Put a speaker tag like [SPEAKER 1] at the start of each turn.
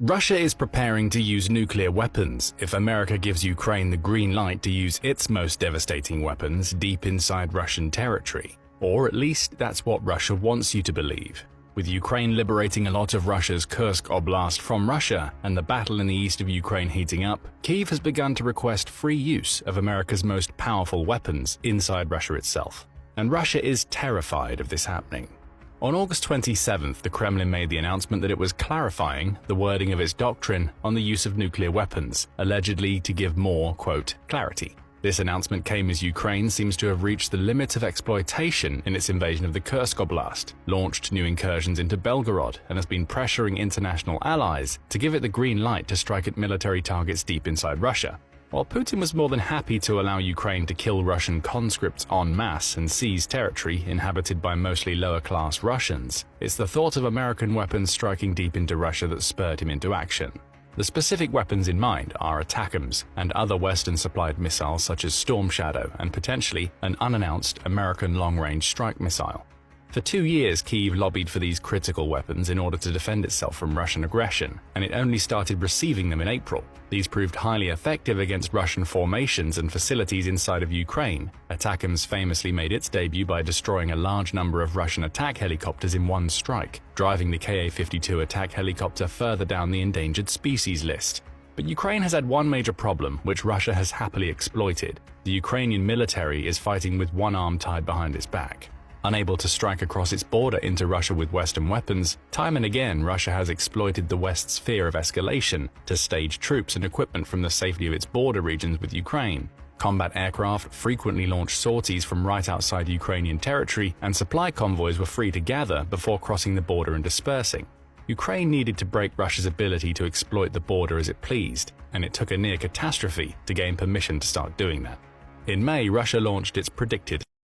[SPEAKER 1] Russia is preparing to use nuclear weapons if America gives Ukraine the green light to use its most devastating weapons deep inside Russian territory. Or at least that's what Russia wants you to believe. With Ukraine liberating a lot of Russia's Kursk Oblast from Russia and the battle in the east of Ukraine heating up, Kyiv has begun to request free use of America's most powerful weapons inside Russia itself. And Russia is terrified of this happening. On August 27th, the Kremlin made the announcement that it was clarifying the wording of its doctrine on the use of nuclear weapons, allegedly to give more, quote, clarity. This announcement came as Ukraine seems to have reached the limit of exploitation in its invasion of the Kursk Oblast, launched new incursions into Belgorod, and has been pressuring international allies to give it the green light to strike at military targets deep inside Russia. While Putin was more than happy to allow Ukraine to kill Russian conscripts en masse and seize territory inhabited by mostly lower-class Russians, it's the thought of American weapons striking deep into Russia that spurred him into action. The specific weapons in mind are ATACMS and other Western-supplied missiles such as Storm Shadow and potentially an unannounced American long-range strike missile. For 2 years, Kyiv lobbied for these critical weapons in order to defend itself from Russian aggression, and it only started receiving them in April. These proved highly effective against Russian formations and facilities inside of Ukraine. ATACMS famously made its debut by destroying a large number of Russian attack helicopters in one strike, driving the Ka-52 attack helicopter further down the endangered species list. But Ukraine has had one major problem, which Russia has happily exploited. The Ukrainian military is fighting with one arm tied behind its back. Unable to strike across its border into Russia with Western weapons, time and again Russia has exploited the West's fear of escalation to stage troops and equipment from the safety of its border regions with Ukraine. Combat aircraft frequently launched sorties from right outside Ukrainian territory, and supply convoys were free to gather before crossing the border and dispersing. Ukraine needed to break Russia's ability to exploit the border as it pleased, and it took a near catastrophe to gain permission to start doing that. In May, Russia launched its predicted